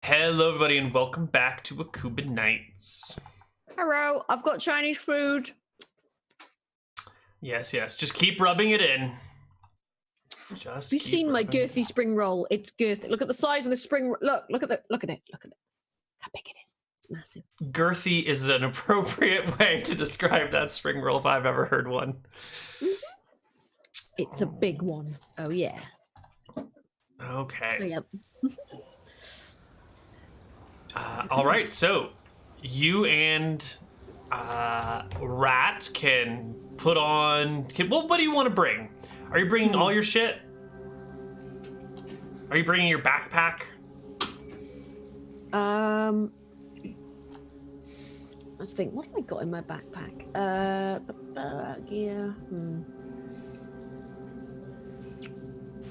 Hello, everybody, and welcome back to Akuban Nights. Hello, I've got Chinese food. Yes, just keep rubbing it in. Have you seen my girthy spring roll? It's girthy. Look at the size of the spring. Look at it. How big it is. It's massive. Girthy is an appropriate way to describe that spring roll if I've ever heard one. It's a big one. Oh yeah. Okay. So yep. All right, so you and Rat can put on. What do you want to bring? Are you bringing all your shit? Are you bringing your backpack? Let's think. What have I got in my backpack? Yeah.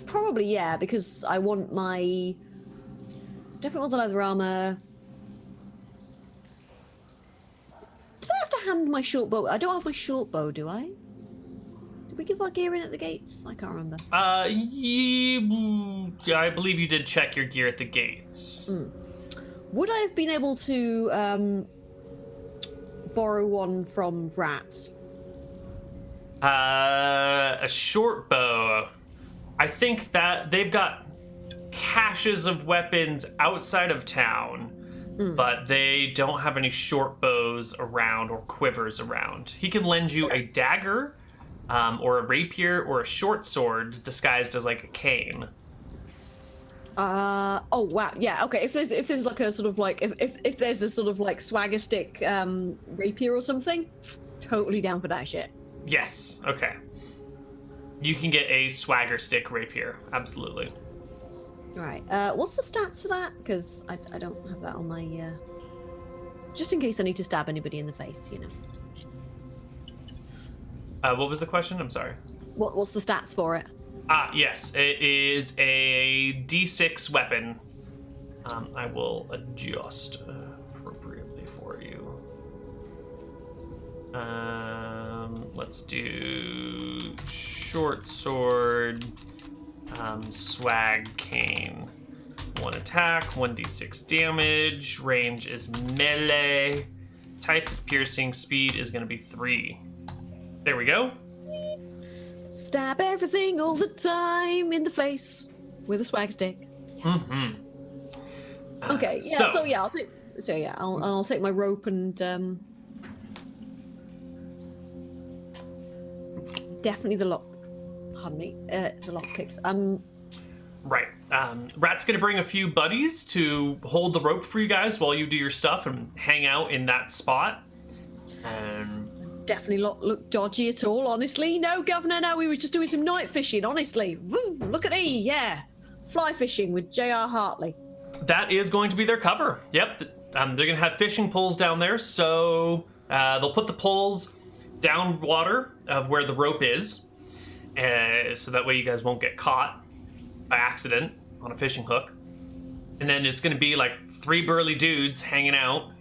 Probably yeah, because I want my definitely want the leather armor. Did I have to hand my short bow? I don't have my short bow, do I? Did we give our gear in at the gates? I can't remember. I believe you did check your gear at the gates. Would I have been able to borrow one from Rat? A short bow. I think that they've got caches of weapons outside of town, but they don't have any short bows around or quivers around. He can lend you a dagger, or a rapier, or a short sword disguised as like a cane. Oh wow, yeah, okay. If there's like a sort of like if there's a sort of like swagger stick rapier or something, totally down for that shit. Yes. Okay. You can get a swagger stick rapier. Absolutely. Right. What's the stats for that? Because I don't have that on my just in case I need to stab anybody in the face, you know. What was the question? I'm sorry. What's the stats for it? Yes, it is a D6 weapon. I will adjust appropriately for you. Let's do short sword, swag cane. 1 attack, 1d6 damage. Range is melee. Type is piercing. Speed is going to be 3. There we go. Stab everything all the time in the face with a swag stick. Okay, yeah. So yeah, I'll take my rope and definitely the lock. Pardon me, the lock picks. Right. Rat's gonna bring a few buddies to hold the rope for you guys while you do your stuff and hang out in that spot. Definitely not look dodgy at all, honestly. No, Governor, no, we were just doing some night fishing, honestly. Woo, look at me, yeah. Fly fishing with J.R. Hartley. That is going to be their cover. Yep. They're gonna have fishing poles down there, so they'll put the poles down water of where the rope is, so that way you guys won't get caught by accident on a fishing hook. And then it's gonna be like 3 burly dudes hanging out,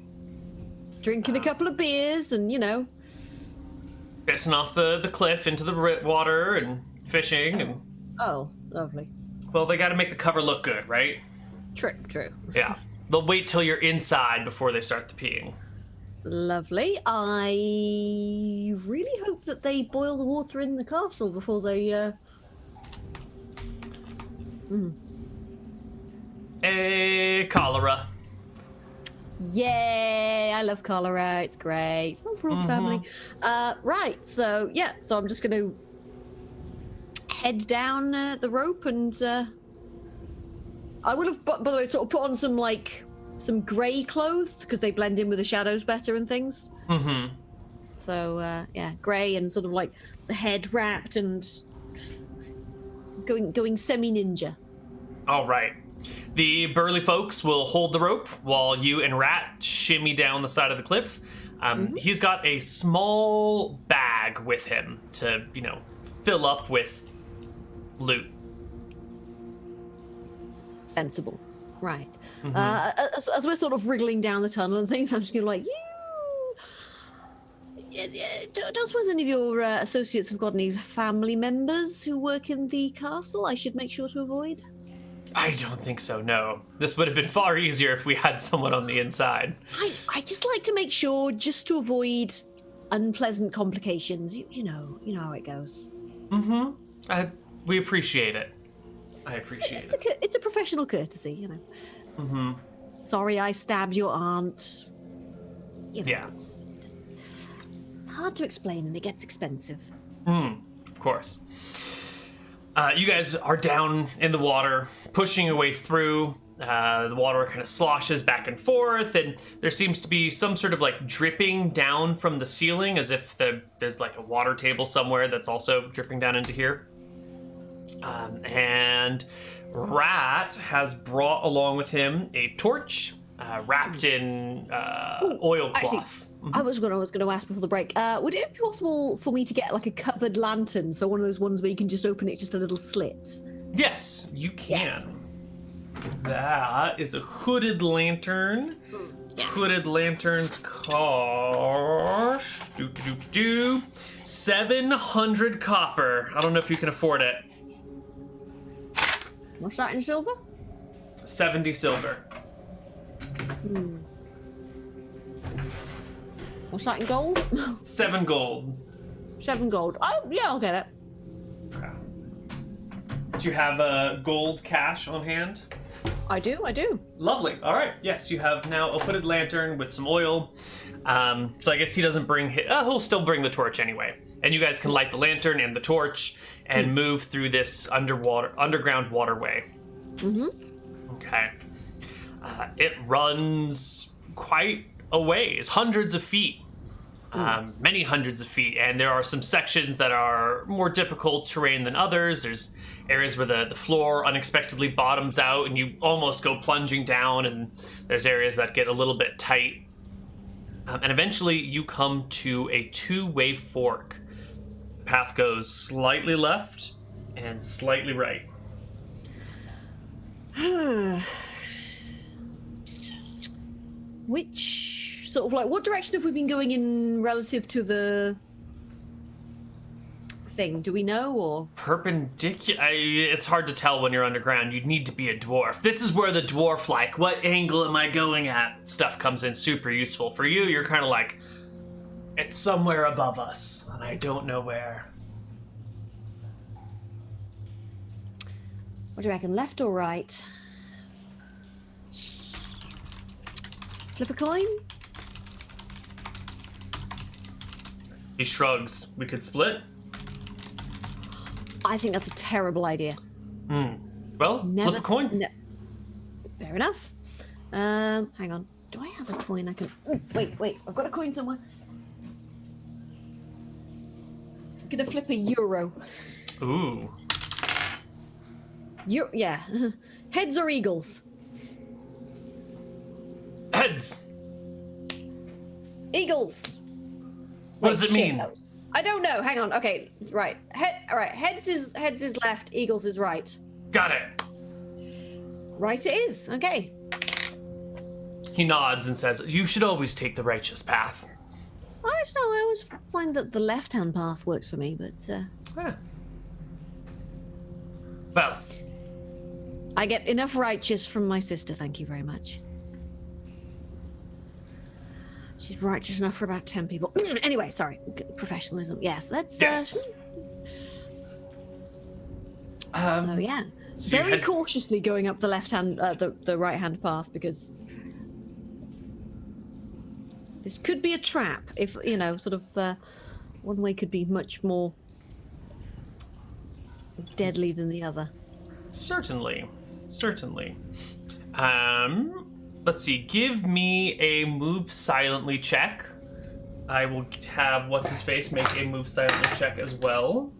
drinking a couple of beers and, you know, pissing off the cliff into the water and fishing. And oh, lovely. well, they got to make the cover look good, right? True. Yeah. They'll wait till you're inside before they start the peeing. Lovely. I really hope that they boil the water in the castle before they Cholera. Yay! I love cholera. It's great. Fun for all the family. Right. So yeah. So I'm just going to head down the rope, and I would have, by the way, sort of put on some grey clothes because they blend in with the shadows better and things. So yeah, grey and sort of like the head wrapped and going semi-ninja. All right. The burly folks will hold the rope while you and Rat shimmy down the side of the cliff. He's got a small bag with him to, fill up with loot. Sensible. Right. As we're sort of wriggling down the tunnel and things, I'm just going to don't suppose any of your associates have got any family members who work in the castle I should make sure to avoid? I don't think so, no. This would have been far easier if we had someone on the inside. I just like to make sure, just to avoid unpleasant complications. You know how it goes. We appreciate it. I appreciate it. It's a professional courtesy, you know. Sorry I stabbed your aunt. You know, Yeah. it's hard to explain and it gets expensive. Of course. You guys are down in the water, pushing your way through. The water kind of sloshes back and forth, and there seems to be some sort of like dripping down from the ceiling, as if there's like a water table somewhere that's also dripping down into here. And Rat has brought along with him a torch wrapped in oilcloth. Actually, I was going to ask before the break. Would it be possible for me to get like a covered lantern? So one of those ones where you can just open it just a little slit. Yes, you can. Yes. That is a hooded lantern. Yes. Hooded lanterns cost 700 copper. I don't know if you can afford it. What's that in silver? 70 silver. What's that in gold? 7 gold. 7 gold. Oh, yeah, I'll get it. Okay. Do you have gold cash on hand? I do. Lovely. All right. Yes, you have now a hooded lantern with some oil. So I guess he doesn't bring he'll still bring the torch anyway. And you guys can light the lantern and the torch and move through this underground waterway. Okay. It runs quite a ways, hundreds of feet. Many hundreds of feet, and there are some sections that are more difficult terrain than others. There's areas where the floor unexpectedly bottoms out and you almost go plunging down, and there's areas that get a little bit tight. And eventually you come to a two-way fork. The path goes slightly left and slightly right. Which sort of like, what direction have we been going in relative to the thing? Do we know, or? Perpendicular. It's hard to tell when you're underground. You'd need to be a dwarf. This is where the dwarf, like, what angle am I going at? Stuff comes in super useful. For you, you're kind of like, it's somewhere above us, and I don't know where. What do you reckon, left or right? Flip a coin? He shrugs. We could split? I think that's a terrible idea. Well, flip a coin. Fair enough. Hang on. Do I have a coin I can... Oh, wait. I've got a coin somewhere. I'm gonna flip a euro. Ooh. Yeah. Heads or eagles? Heads. Eagles. What does it mean? I don't know. Hang on. Okay, right. All right. Heads is left. Eagles is right. Got it. Right, it is. Okay. He nods and says, "You should always take the righteous path." I don't know. I always find that the left-hand path works for me, but Yeah. Well, I get enough righteous from my sister. Thank you very much. She's righteous enough for about 10 people. Anyway, sorry. Professionalism. Yes, let's... yes. So, yeah. So you Very cautiously going up the left-hand, the right-hand path, because this could be a trap. If, you know, sort of one way could be much more deadly than the other. Certainly. Let's see. Give me a move silently check. I will have what's his face make a move silently check as well.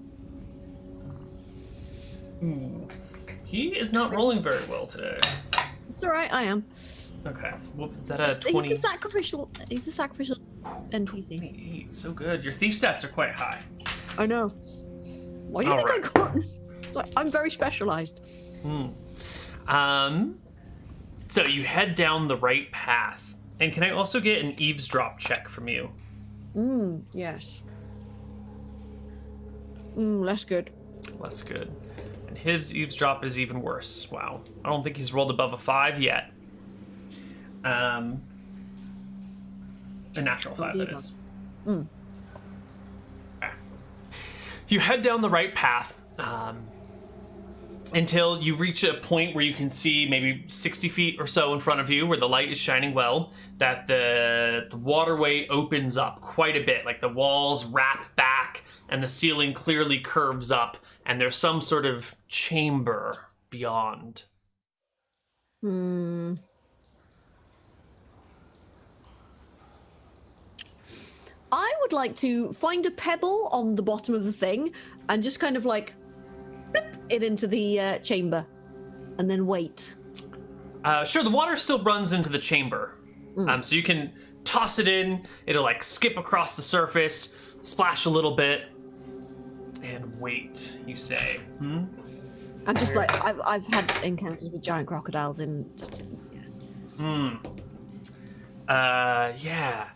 He is not rolling very well today. It's all right. I am. Okay. Well, is that a 20? He's the sacrificial NPC. So good. Your thief stats are quite high. I know. Why do you think I got? Like, I'm very specialized. So you head down the right path. And can I also get an eavesdrop check from you? Yes. Less good. Less good. And his eavesdrop is even worse. Wow. I don't think he's rolled above a 5 yet. A natural 5, that is. Okay. You head down the right path until you reach a point where you can see maybe 60 feet or so in front of you, where the light is shining well, that the waterway opens up quite a bit. Like the walls wrap back and the ceiling clearly curves up, and there's some sort of chamber beyond. I would like to find a pebble on the bottom of the thing and just kind of like flip it into the chamber and then wait. Sure, the water still runs into the chamber. So you can toss it in, it'll like skip across the surface, splash a little bit, and wait, you say. I'm just like, I've had encounters with giant crocodiles in... Yes. Yeah.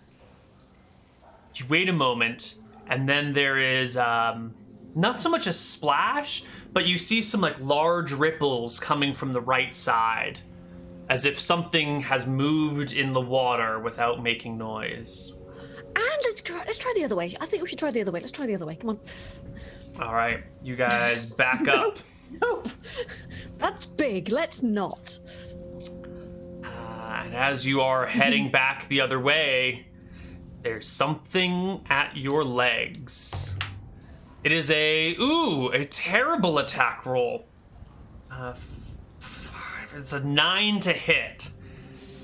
You wait a moment, and then there is not so much a splash, but you see some like large ripples coming from the right side, as if something has moved in the water without making noise. And let's try the other way. I think we should try the other way. Let's try the other way. Come on. All right, you guys back up. Nope. That's big. Let's not. And as you are heading back the other way, there's something at your legs. It is a terrible attack roll. It's a 9 to hit.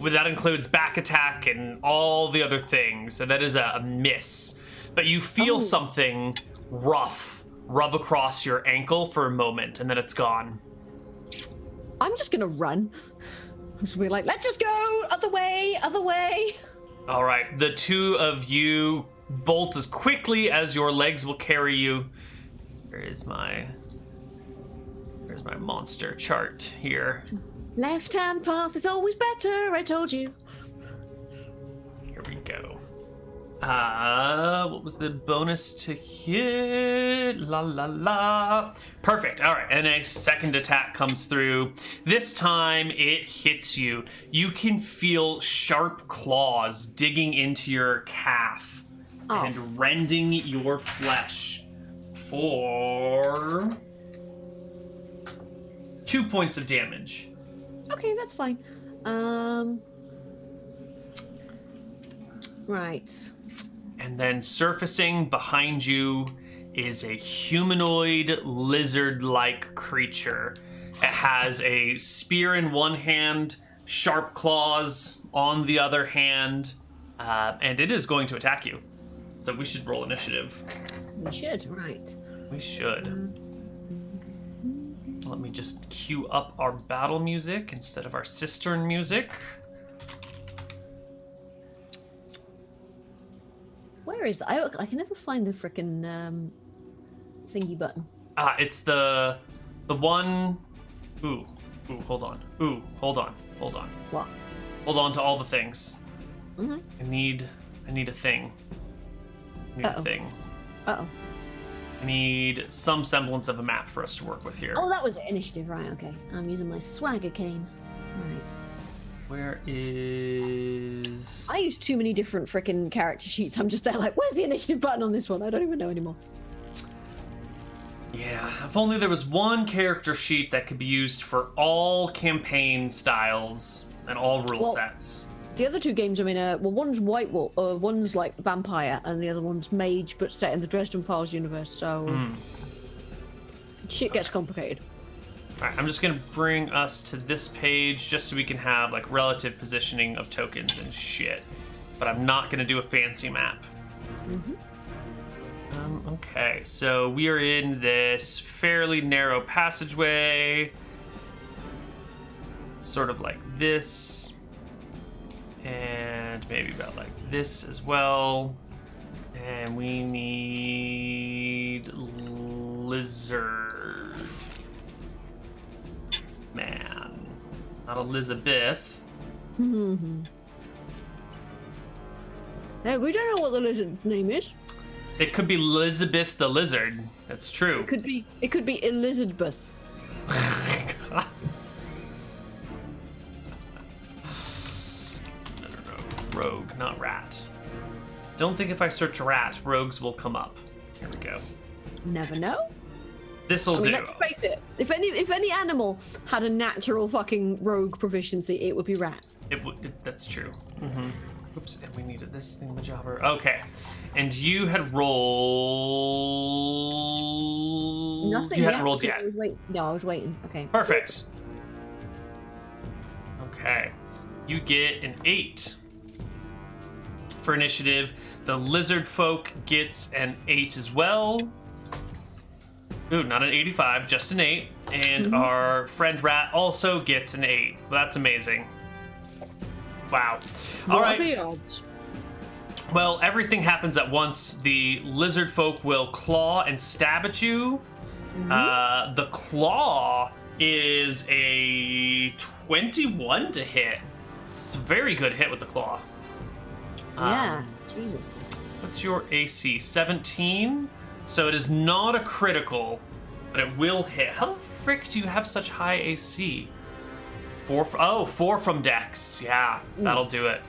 That includes back attack and all the other things. And that is a miss. But you feel something rough rub across your ankle for a moment, and then it's gone. I'm just gonna run. I'm just gonna be like, let's just go other way. All right, the two of you bolt as quickly as your legs will carry you. There's my monster chart here. Left-hand path is always better, I told you. Here we go. What was the bonus to hit? La la la. Perfect. All right, and a second attack comes through. This time it hits you. You can feel sharp claws digging into your calf and rending your flesh for 2 points of damage. Okay, that's fine. Right. And then surfacing behind you is a humanoid lizard-like creature. It has a spear in one hand, sharp claws on the other hand, and it is going to attack you. So we should roll initiative. We should, right. We should. Let me just cue up our battle music instead of our cistern music. Where is that? I can never find the frickin' thingy button. It's the one. Ooh, hold on. Hold on. What? Hold on to all the things. Mm-hmm. I need a thing. A thing. Uh-oh. I need some semblance of a map for us to work with here. Oh, that was it. Initiative, right, okay. I'm using my swagger cane. Right. Where is... I use too many different frickin' character sheets. I'm just there like, where's the initiative button on this one? I don't even know anymore. Yeah, if only there was one character sheet that could be used for all campaign styles and all rule sets. The other two games I'm in, one's White Wolf, one's like Vampire, and the other one's Mage, but set in the Dresden Files universe, so... Shit gets complicated. Alright, I'm just gonna bring us to this page just so we can have like relative positioning of tokens and shit. But I'm not gonna do a fancy map. Okay, so we are in this fairly narrow passageway. Sort of like this. And maybe about like this as well. And we need lizard man, not Elizabeth. Hey, we don't know what the lizard's name is. It could be Elizabeth the lizard. That's true. It could be Elizabeth. rogue, not rat. Don't think if I search rat, rogues will come up. Here we go. Never know. This'll do. Let's face it. If any animal had a natural fucking rogue proficiency, it would be rats. That's true. Mm-hmm. Oops, and we needed this thingamajobber. Okay. And you had rolled... Nothing You yet. hadn't rolled yet. I was waiting. Okay. Perfect. Okay. You get an 8 for initiative. The lizard folk gets an 8 as well. Ooh, not an 85, just an 8. And our friend rat also gets an 8. That's amazing. Wow. All right. What are the odds? Well, everything happens at once. The lizard folk will claw and stab at you. The claw is a 21 to hit. It's a very good hit with the claw. Yeah, Jesus. What's your AC? 17? So it is not a critical, but it will hit. How the frick do you have such high AC? 4 from Dex. Yeah, that'll do it.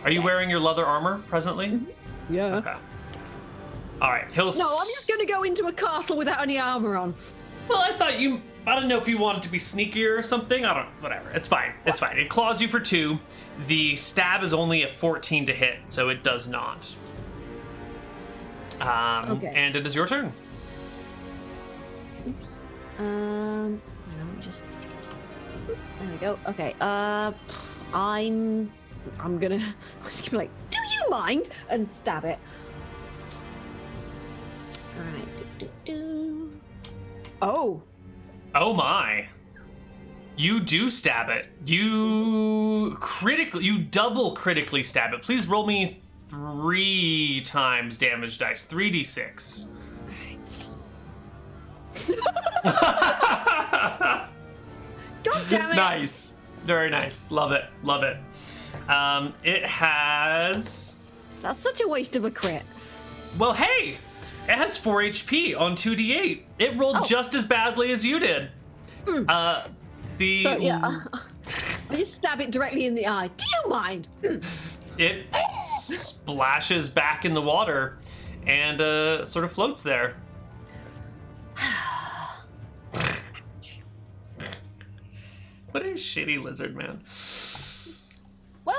Are you wearing your leather armor presently? Yeah. Okay. All right. No, I'm just going to go into a castle without any armor on. Well, I don't know if you wanted to be sneakier or something. Whatever. It's fine. It's fine. It claws you for 2. The stab is only a 14 to hit, so it does not. Okay. And it is your turn. Oops. Just... There we go. Okay. I'm gonna just be like, do you mind? And stab it. Alright. Oh. Oh my. You do stab it. You double critically stab it. Please roll me 3 times damage dice. 3d6. Right. God damn it. Nice. Very nice. Love it. Love it. It has... That's such a waste of a crit. Well, hey! It has 4 HP on 2d8. It rolled just as badly as you did. I just stab it directly in the eye. Do you mind? It splashes back in the water and sort of floats there. What a shitty lizard, man. Well,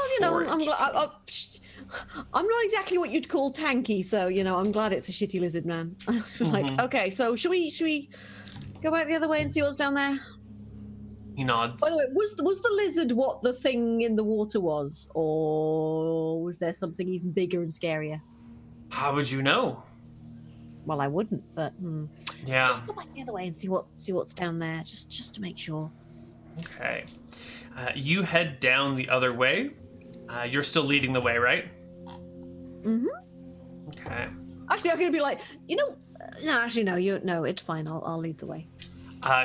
I'm not exactly what you'd call tanky, so I'm glad it's a shitty lizard man. Like, okay, so should we go back the other way and see what's down there? He nods. By the way, was the lizard what the thing in the water was, or was there something even bigger and scarier? How would you know? Well, I wouldn't, but yeah. So just go back the other way and see what's down there, just to make sure. Okay. You head down the other way. You're still leading the way, right? Mm-hmm. Okay. Actually, I'm gonna be like, no, it's fine. I'll lead the way.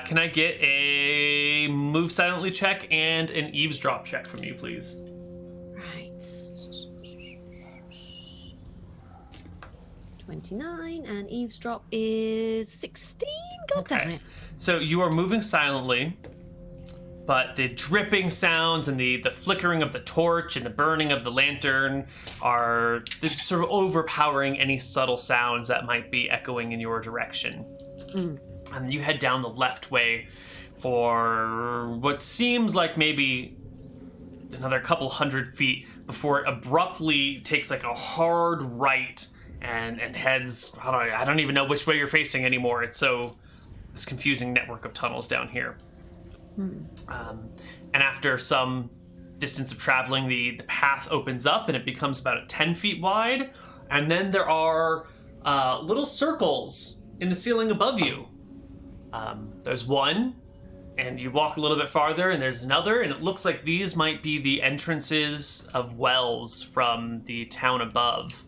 Can I get a move silently check and an eavesdrop check from you, please? Right. 29 and eavesdrop is 16. God damn it. So you are moving silently, but the dripping sounds and the flickering of the torch and the burning of the lantern are sort of overpowering any subtle sounds that might be echoing in your direction. And you head down the left way for what seems like maybe another couple hundred feet before it abruptly takes like a hard right and heads, I don't even know which way you're facing anymore. It's this confusing network of tunnels down here. And after some distance of traveling, the path opens up and it becomes about 10 feet wide. And then there are little circles in the ceiling above you. There's one, and you walk a little bit farther, and there's another, and it looks like these might be the entrances of wells from the town above.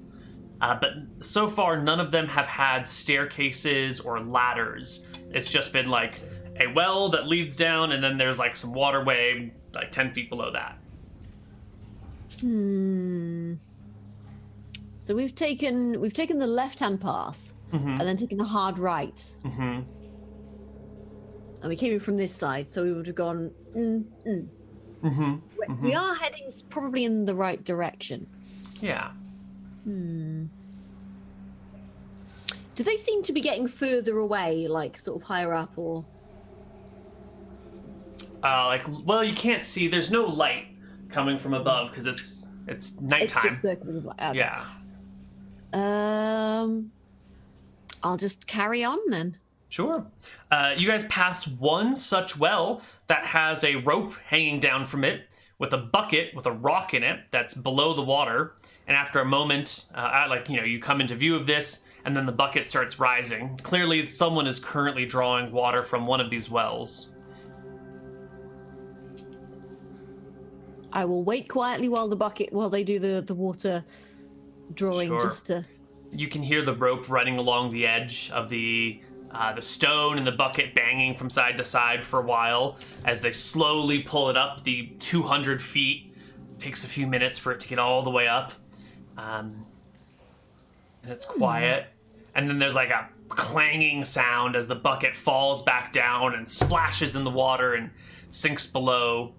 But so far, none of them have had staircases or ladders. It's just been like a well that leads down, and then there's like some waterway like 10 feet below that. So we've taken the left-hand path, and then taken a hard right. And we came in from this side, so we would have gone. We are heading probably in the right direction. Yeah. Do they seem to be getting further away, like sort of higher up, or? Well, you can't see. There's no light coming from above because it's nighttime. It's just circling. Okay. Yeah. I'll just carry on then. Sure. You guys pass one such well that has a rope hanging down from it with a bucket with a rock in it that's below the water. And after a moment, you come into view of this, and then the bucket starts rising. Clearly, someone is currently drawing water from one of these wells. I will wait quietly while they do the water drawing. Sure. Just to. You can hear the rope running along the edge of the stone and the bucket banging from side to side for a while as they slowly pull it up the 200 feet. It takes a few minutes for it to get all the way up. And it's quiet. And then there's like a clanging sound as the bucket falls back down and splashes in the water and sinks below.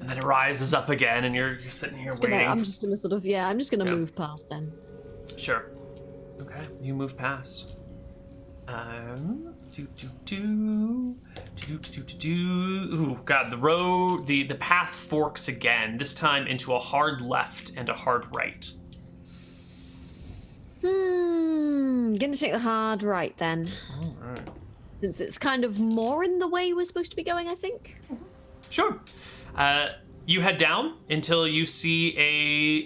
And then it rises up again, and you're sitting here waiting. I'm just gonna move past then. Sure. Okay, you move past. Ooh, God, the road, the path forks again, this time into a hard left and a hard right. Gonna take the hard right then. All right. Since it's kind of more in the way we're supposed to be going, I think. Sure. You head down until you see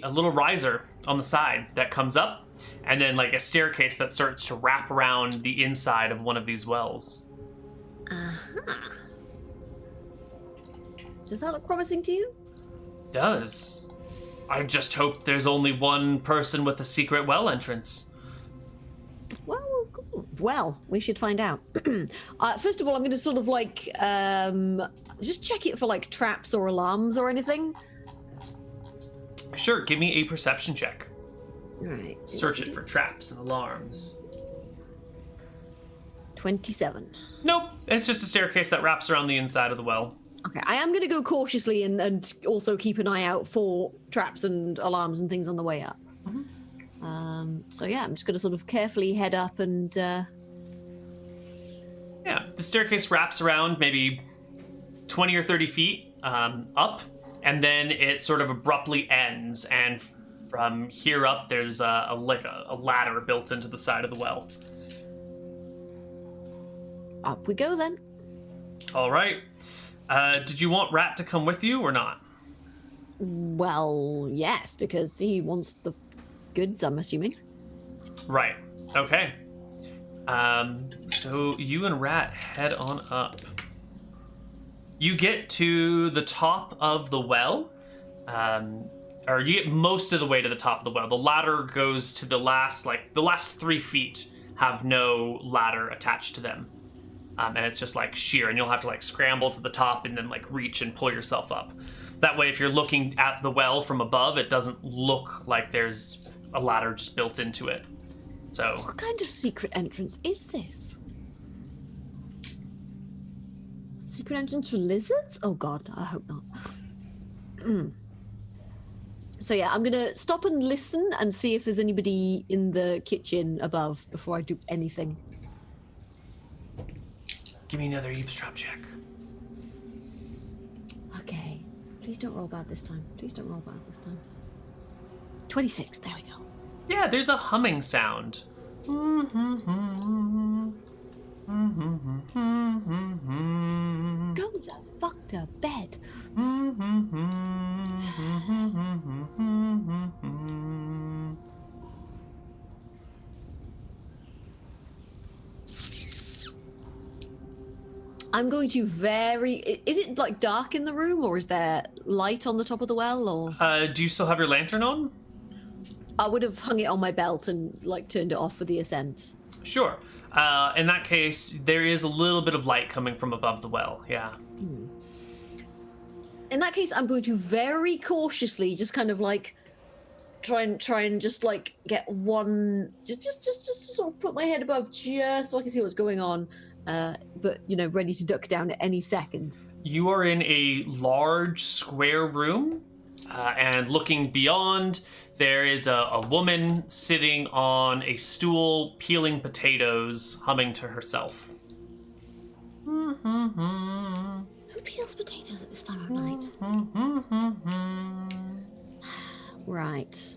a little riser on the side that comes up, and then like a staircase that starts to wrap around the inside of one of these wells. Does that look promising to you? Does. I just hope there's only one person with a secret well entrance. Well, we should find out. First of all, I'm going to sort of like just check it for like traps or alarms or anything. Sure, give me a perception check. Right. Search it for traps and alarms. 27. Nope, it's just a staircase that wraps around the inside of the well. Okay, I am going to go cautiously and also keep an eye out for traps and alarms and things on the way up. So yeah, I'm just going to sort of carefully head up and... Yeah, the staircase wraps around maybe 20 or 30 feet up, and then it sort of abruptly ends, and from here up there's a ladder built into the side of the well. Up we go then. All right. Did you want Rat to come with you or not? Well, yes, because he wants the goods, I'm assuming. Right. Okay. So you and Rat head on up. You get to the top of the well, or you get most of the way to the top of the well. The ladder goes to the last 3 feet have no ladder attached to them. And it's just like sheer, and you'll have to like scramble to the top and then like reach and pull yourself up. That way, if you're looking at the well from above, it doesn't look like there's a ladder just built into it. So, what kind of secret entrance is this? Secret entrance for lizards? Oh God, I hope not. So yeah, I'm gonna stop and listen and see if there's anybody in the kitchen above before I do anything. Give me another eavesdrop check. Okay. Please don't roll bad this time. 26, there we go. Yeah, there's a humming sound. Go the fuck to bed. I'm going to is it like dark in the room, or is there light on the top of the well, or? Do you still have your lantern on? I would have hung it on my belt and like turned it off for the ascent. Sure. In that case, there is a little bit of light coming from above the well, yeah. In that case, I'm going to very cautiously just kind of like try and just like get one, just sort of put my head above just so I can see what's going on. But, you know, ready to duck down at any second. You are in a large square room, and looking beyond, there is a woman sitting on a stool, peeling potatoes, humming to herself. Who peels potatoes at this time of night? Right.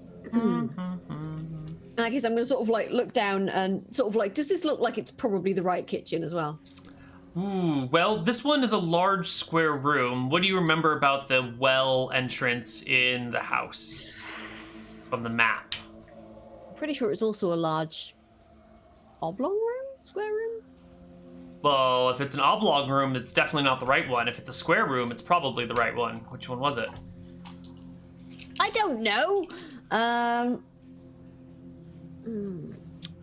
I guess I'm going to sort of like look down and sort of like, does this look like it's probably the right kitchen as well? Ooh, well, this one is a large square room. What do you remember about the well entrance in the house from the map? Pretty sure it's also a large oblong room? Square room? Well, if it's an oblong room, it's definitely not the right one. If it's a square room, it's probably the right one. Which one was it? I don't know.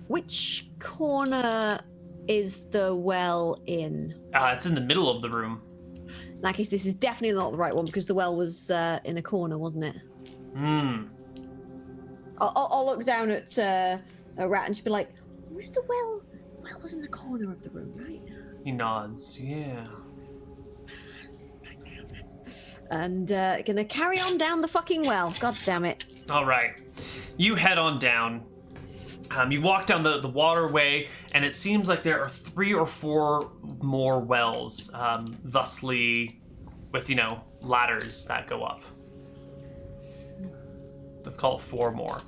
Which corner is the well in? It's in the middle of the room. In that case, this is definitely not the right one because the well was in a corner, wasn't it? I'll look down at Rat and just be like, "Where's the well? The well was in the corner of the room, right?" He nods. Yeah. And gonna carry on down the fucking well. God damn it. All right. You head on down. You walk down the waterway, and it seems like there are 3 or 4 more wells, thusly with, ladders that go up. Let's call it 4 more.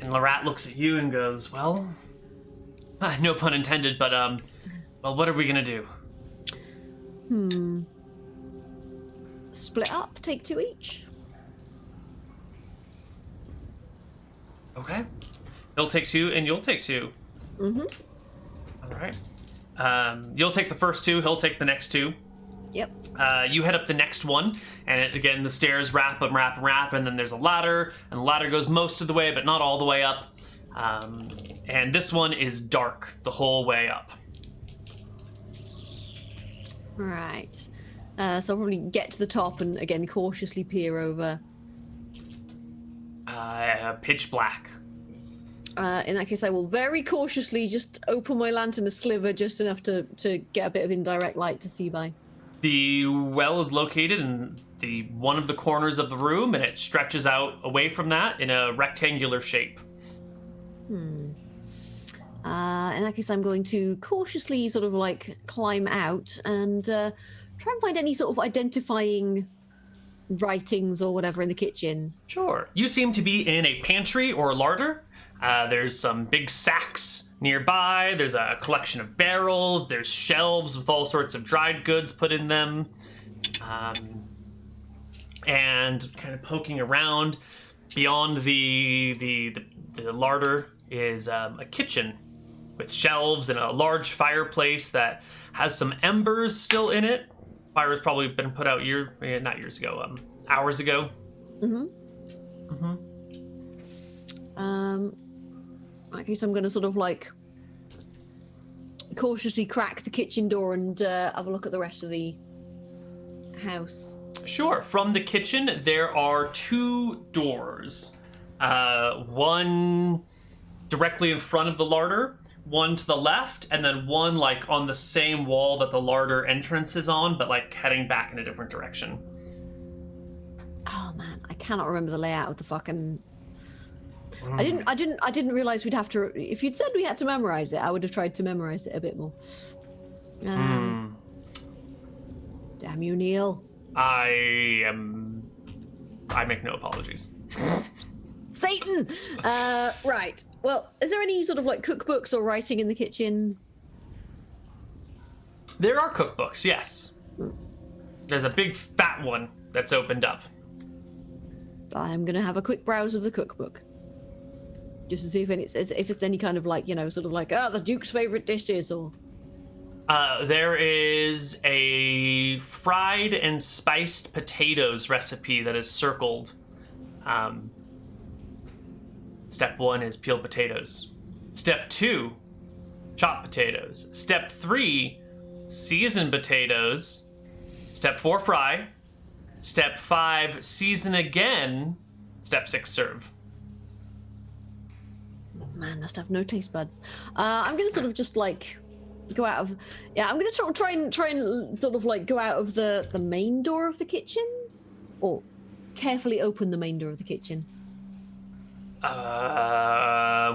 And Larat looks at you and goes, well, no pun intended, but, well, what are we gonna do? Split up, take 2 each. Okay. He'll take 2, and you'll take 2. All right. You'll take the first 2, he'll take the next 2. Yep. You head up the next one, and again, the stairs wrap, and then there's a ladder, and the ladder goes most of the way, but not all the way up. And this one is dark the whole way up. Right. So I'll probably get to the top and, again, cautiously peer over. Pitch black. In that case, I will very cautiously just open my lantern a sliver, just enough to get a bit of indirect light to see by. The well is located in one of the corners of the room, and it stretches out away from that in a rectangular shape. In that case, I'm going to cautiously sort of like climb out and try and find any sort of identifying writings or whatever in the kitchen. Sure. You seem to be in a pantry or larder. There's some big sacks nearby. There's a collection of barrels. There's shelves with all sorts of dried goods put in them. And kind of poking around beyond the larder is a kitchen with shelves and a large fireplace that has some embers still in it. Fire has probably been put out hours ago. Okay, so I'm going to sort of like cautiously crack the kitchen door and have a look at the rest of the house. Sure. From the kitchen, there are 2 doors. One directly in front of the larder, one to the left, and then one like on the same wall that the larder entrance is on, but like heading back in a different direction. Oh man, I cannot remember the layout of the fucking. I didn't realize we'd have to. If you'd said we had to memorize it, I would have tried to memorize it a bit more. Damn you, Neal. I make no apologies. Satan! Right. Well, is there any sort of like cookbooks or writing in the kitchen? There are cookbooks, yes. There's a big fat one that's opened up. I'm gonna have a quick browse of the cookbook. Just to see if it's any kind of like, sort of like, the Duke's favorite dishes or... There is a fried and spiced potatoes recipe that is circled. Step 1 is peel potatoes. Step 2, chop potatoes. Step 3, season potatoes. Step 4, fry. Step 5, season again. Step 6, serve. Man, must have no taste buds. I'm gonna sort of just like go out of. Yeah, I'm gonna try and sort of like go out of the main door of the kitchen, or carefully open the main door of the kitchen.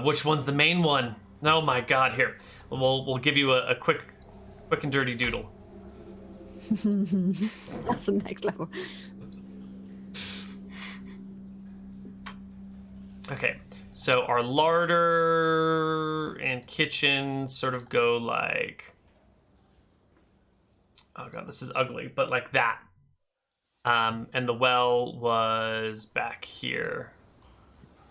Which one's the main one? Oh my God! Here, we'll give you a quick and dirty doodle. That's the next level. Okay, so our larder and kitchen sort of go like, oh God, this is ugly, but like that. And the well was back here.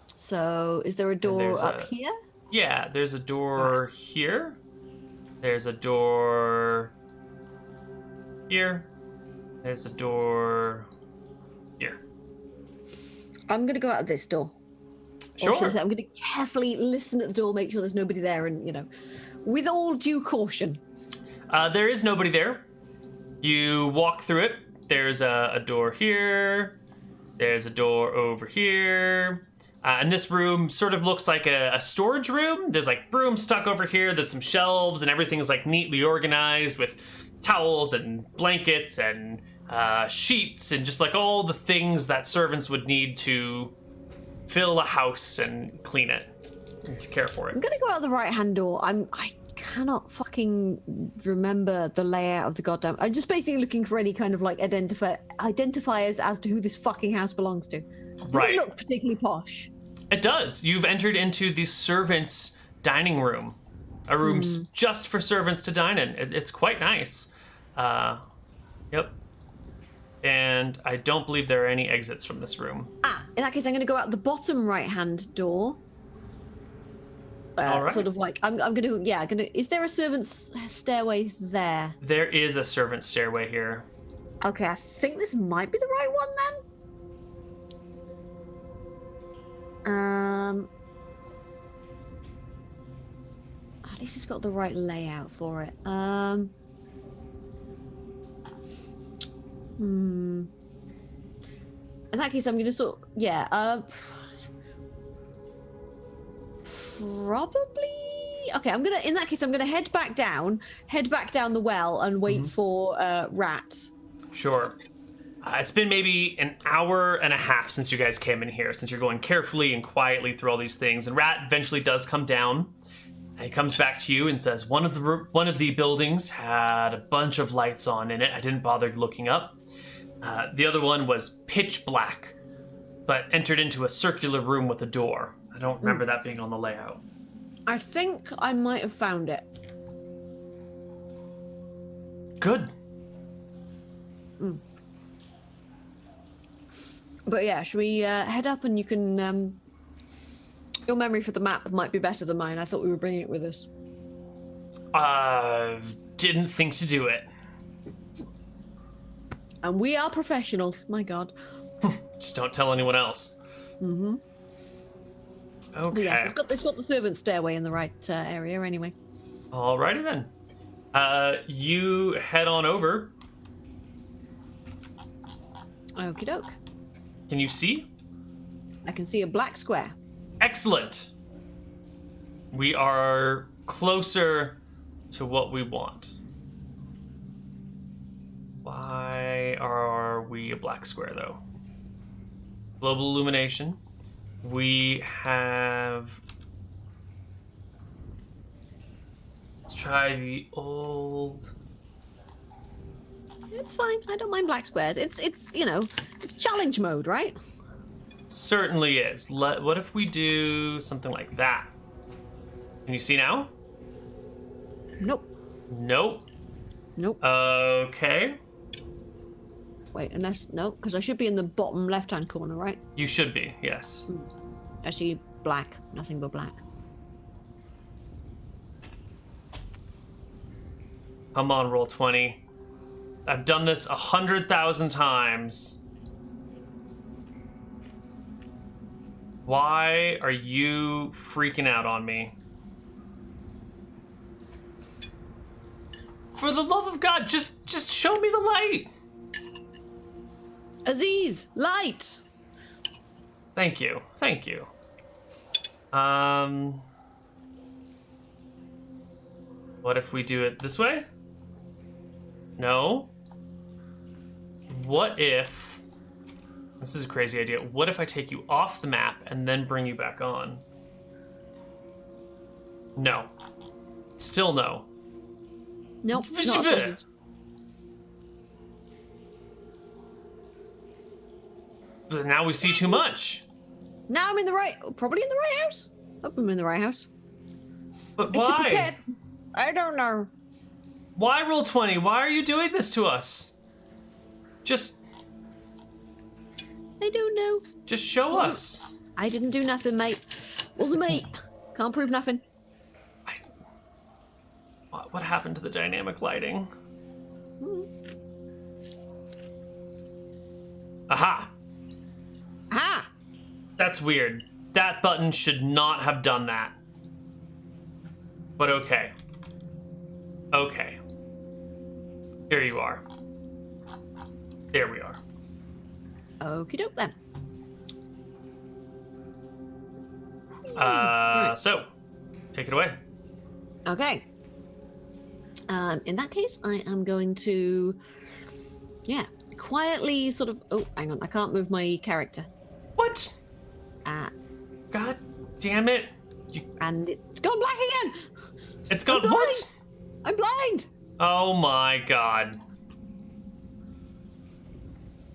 So is there a door up here? Yeah, there's a door here. There's a door here. There's a door here. I'm gonna go out of this door. Sure. I'm going to carefully listen at the door, make sure there's nobody there, and, you know, with all due caution. There is nobody there. You walk through it. There's a door here. There's a door over here. And this room sort of looks like a storage room. There's like brooms stuck over here. There's some shelves, and everything's like neatly organized with towels and blankets and sheets and just like all the things that servants would need to fill a house and clean it and care for it. I'm gonna go out the right-hand door. I cannot fucking remember the layout of the goddamn. I'm just basically looking for any kind of like identifiers as to who this fucking house belongs to. Does it look particularly posh? It does. You've entered into the servants' dining room. A room just for servants to dine in. It's quite nice. Yep. And I don't believe there are any exits from this room. In that case, I'm going to go out the bottom right-hand door. All right. Sort of like, I'm going to, is there a servant's stairway there? There is a servant's stairway here. Okay, I think this might be the right one then. At least it's got the right layout for it. In that case, I'm going to sort. Probably. Okay, in that case, I'm gonna head back down the well, and wait for Rat. Sure. It's been maybe an hour and a half since you guys came in here, since you're going carefully and quietly through all these things. And Rat eventually does come down. And he comes back to you and says, one of the buildings had a bunch of lights on in it. I didn't bother looking up. The other one was pitch black, but entered into a circular room with a door. I don't remember that being on the layout. I think I might have found it. Good. But yeah, should we head up, and you can... your memory for the map might be better than mine. I thought we were bringing it with us. Didn't think to do it. And we are professionals, my God. Just don't tell anyone else. Okay. But yes, it's got the servant stairway in the right area anyway. Alrighty then. You head on over. Okie doke. Can you see? I can see a black square. Excellent. We are closer to what we want. Why are we a black square, though? Global illumination. We have... Let's try the old... It's fine. I don't mind black squares. It's you know, it's challenge mode, right? It certainly is. What if we do something like that? Can you see now? Nope. Nope. Nope. Okay. Wait, no, because I should be in the bottom left-hand corner, right? You should be, yes. I see black, nothing but black. Come on, roll 20. I've done this 100,000 times. Why are you freaking out on me? For the love of God, just show me the light. Aziz, light. Thank you. Thank you. What if we do it this way? No. What if... This is a crazy idea. What if I take you off the map and then bring you back on? No. Still no. Nope. Not a But now we see too much. Now I'm in the right... Probably in the right house. Hope I'm in the right house. But It's a why? pipette. I don't know. Why roll 20? Why are you doing this to us? Just I don't know. show us. I didn't do nothing, mate. Wasn't me. Can't prove nothing. What happened to the dynamic lighting? Aha! Ah! That's weird. That button should not have done that. But okay. Okay. Here you are. There we are. Okie doke then. So, take it away. Okay. In that case, I am going to, quietly sort of. Oh, hang on, I can't move my character. What? God damn it! And it's gone black again. It's gone. I'm What? I'm blind. Oh my god.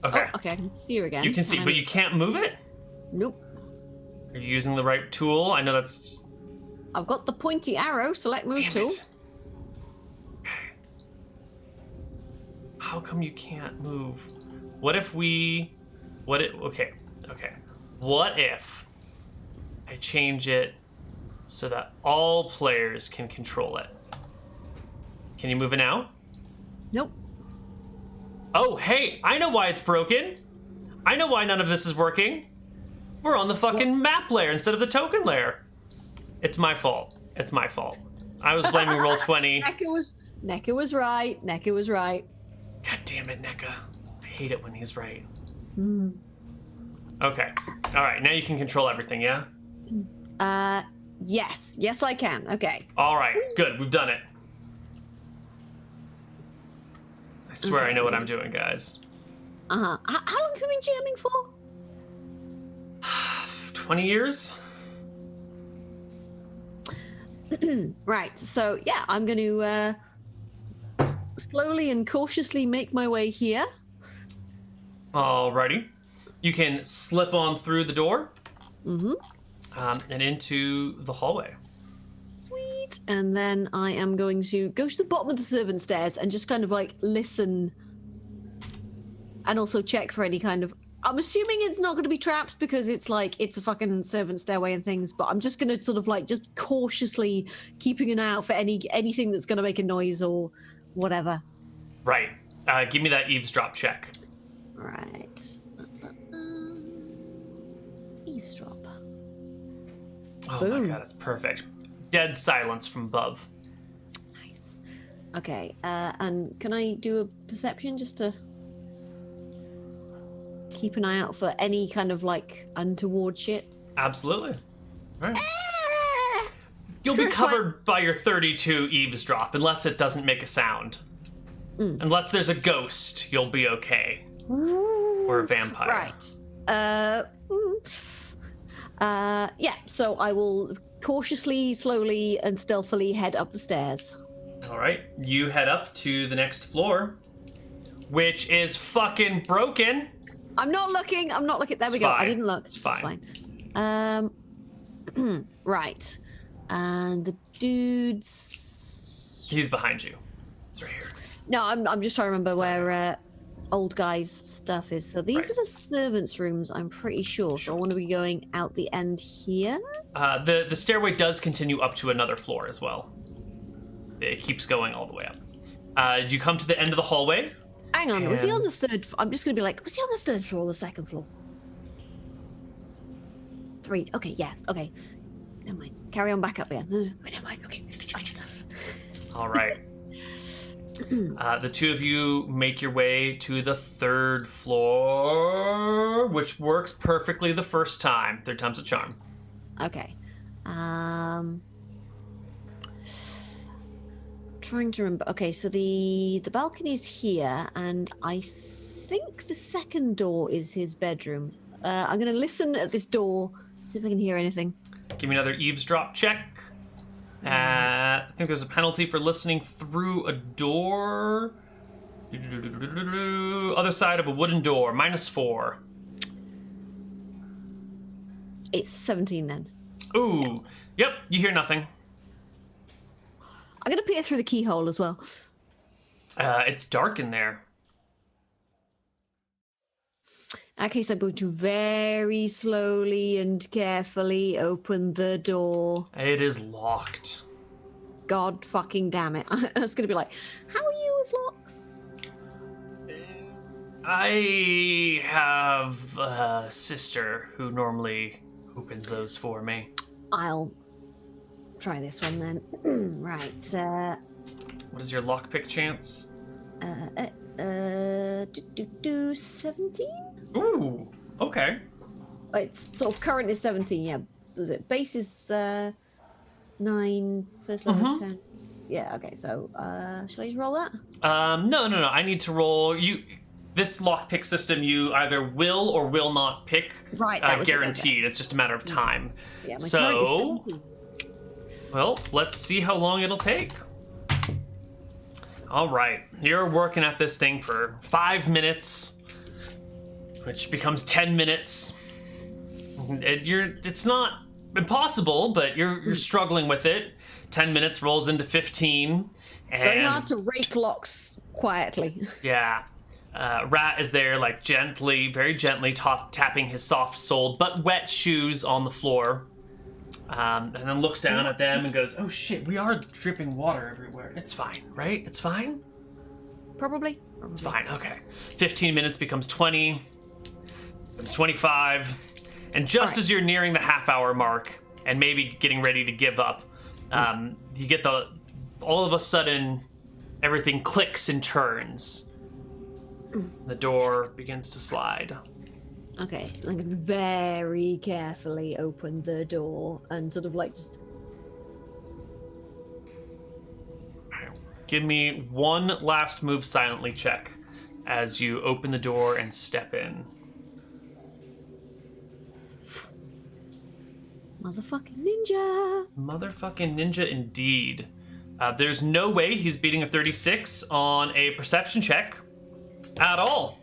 Okay. Oh, okay, I can see you again. You can see, but you can't move it? Nope. Are you using the right tool? I know that's... I've got the pointy arrow. Select move Damn tool. it. Okay. How come you can't move? What if we... Okay. What if I change it so that all players can control it? Can you move it now? Nope. Oh, hey, I know why it's broken. I know why none of this is working. We're on the fucking map layer instead of the token layer. It's my fault. It's my fault. I was blaming Roll20. Nekka was right. Nekka was right. God damn it, NECA. I hate it when he's right. Mm. Okay. All right, now you can control everything, yeah? Yes. Yes, I can. Okay. All right, good. We've done it. I swear I know what I'm doing, guys. Uh-huh. How long have you been jamming for? 20 years? Right, so yeah, I'm going to slowly and cautiously make my way here. Alrighty. You can slip on through the door. Mm-hmm. And into the hallway. Sweet. And then I am going to go to the bottom of the servant stairs and just kind of like listen and also check for any kind of... I'm assuming it's not going to be trapped because it's like, it's a fucking servant stairway and things, but I'm just going to sort of like just cautiously keeping an eye out for anything that's going to make a noise or whatever. Right. Give me that eavesdrop check. Right. Eavesdrop. Oh Boom. my god, it's perfect. Dead silence from above. Nice. Okay, and can I do a perception just to keep an eye out for any kind of like untoward shit? Absolutely. All right. You'll be covered by your 32 eavesdrop unless it doesn't make a sound. Unless there's a ghost, you'll be okay. Or a vampire. Right. Yeah, so I will cautiously, slowly, and stealthily head up the stairs. All right. You head up to the next floor, which is fucking broken. I'm not looking. There we go. Fine. I didn't look. It's fine. Right. And the dude's... He's behind you. It's right here. No, I'm just trying to remember where old guy's stuff is. So these are the servants' rooms, I'm pretty sure. So I want to be going out the end here. The stairway does continue up to another floor as well. It keeps going all the way up. You come to the end of the hallway. Hang on, was he on the third? I'm just going to be like, was he on the third floor or the second floor? 3. Okay, yeah, okay. Never mind. Carry on back up here. Never mind. Okay. All right. The two of you make your way to the 3rd floor, which works perfectly the first time. 3rd time's a charm. trying to remember. Okay, so the balcony's here, and I think the second door is his bedroom. I'm going to listen at this door, see if I can hear anything. Give me another eavesdrop check. I think there's a penalty for listening through a door. Other side of a wooden door, -4. It's 17 then. Ooh, yep, you hear nothing. I'm going to peer through the keyhole as well. It's dark in there. In that case, I'm going to very slowly and carefully open the door. It is locked. God fucking damn it. I was going to be like, how are you with locks? I have a sister who normally opens those for me. I'll try this one then. Right. What is your lockpick chance? 17? Ooh, okay. It's sort of current is 17, yeah. Was it? Base is 9, first level is 10. Yeah, okay, so should I just roll that? No. I need to roll this lockpick system you either will or will not pick. Right, that was guaranteed. Okay. It's just a matter of time. Yeah, my current is 17. Well, let's see how long it'll take. All right, you're working at this thing for 5 minutes, which becomes 10 minutes. It's not impossible, but you're struggling with it. 10 minutes rolls into 15. And very hard to rake locks quietly. Yeah. Rat is there, like very gently tapping his soft-soled but wet shoes on the floor. And then looks down at them and goes, "Oh shit, we are dripping water everywhere. It's fine, right? It's fine?" Probably. It's fine, okay. 15 minutes becomes 20, becomes 25, and just as you're nearing the half-hour mark and maybe getting ready to give up, you get all of a sudden, everything clicks and turns. The door begins to slide. Okay, I'm going to very carefully open the door and sort of like just... Give me one last move silently check as you open the door and step in. Motherfucking ninja. Motherfucking ninja indeed. There's no way he's beating a 36 on a perception check at all.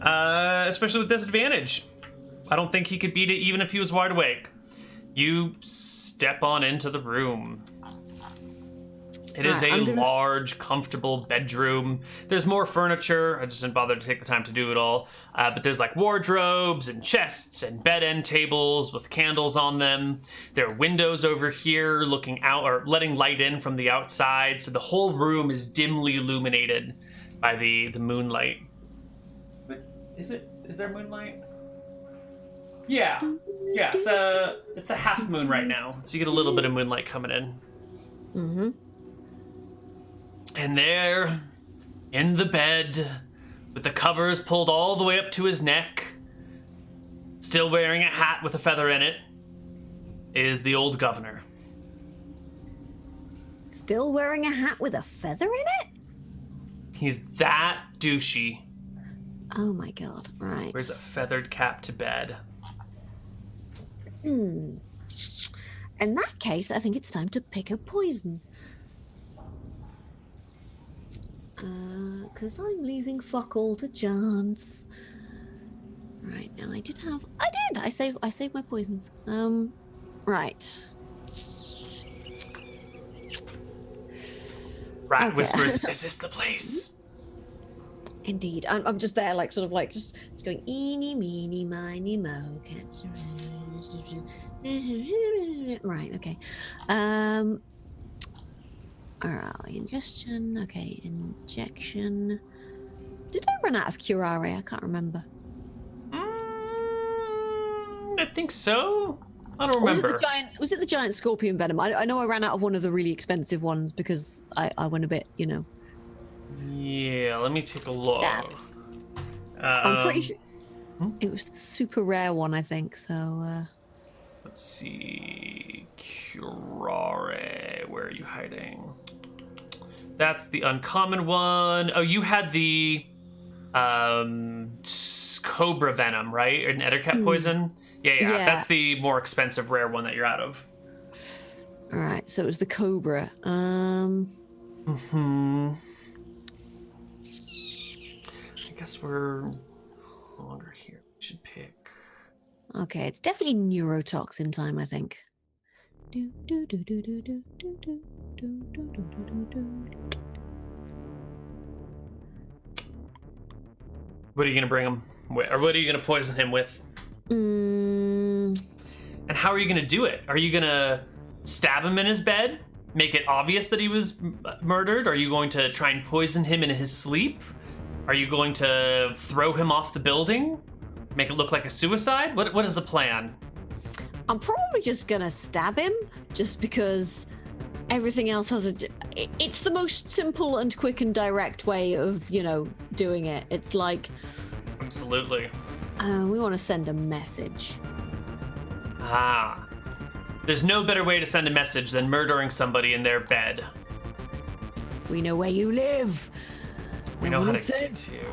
Especially with disadvantage. I don't think he could beat it even if he was wide awake. You step on into the room. It is a large, comfortable bedroom. There's more furniture. I just didn't bother to take the time to do it all. But there's like wardrobes and chests and bed end tables with candles on them. There are windows over here looking out or letting light in from the outside. So the whole room is dimly illuminated by the moonlight. Is there moonlight? Yeah, it's a half moon right now, so you get a little bit of moonlight coming in. Mm-hmm. And there, in the bed, with the covers pulled all the way up to his neck, still wearing a hat with a feather in it, is the old governor. Still wearing a hat with a feather in it? He's that douchey. Oh my god, right. Wears a feathered cap to bed. In that case, I think it's time to pick a poison. Because I'm leaving fuck all to chance. Right, now I did. I saved my poisons. Right. Rat whispers, "Is this the place?" Indeed. I'm just there, like, sort of like, just going, eeny, meeny, miny, mo, catch. Right, okay. Ingestion, okay, injection. Did I run out of curare? I can't remember. I think so. I don't remember. Was it the giant scorpion venom? I know I ran out of one of the really expensive ones because I went a bit, Yeah, let me take a look. I'm pretty sure it was the super rare one, I think. So let's see, curare. Where are you hiding? That's the uncommon one. Oh, you had the cobra venom, right? An ettercat poison? Yeah. That's the more expensive rare one that you're out of. All right, so it was the cobra. I guess we're no longer here. We should pick. Okay, it's definitely neurotoxin time, I think. What are you going to bring him with? Or what are you going to poison him with? And how are you going to do it? Are you going to stab him in his bed? Make it obvious that he was murdered? Are you going to try and poison him in his sleep? Are you going to throw him off the building? Make it look like a suicide? What is the plan? I'm probably just gonna stab him, just because everything else has it's the most simple and quick and direct way of, doing it. It's like... Absolutely. We want to send a message. There's no better way to send a message than murdering somebody in their bed. We know where you live. We know how to get to you.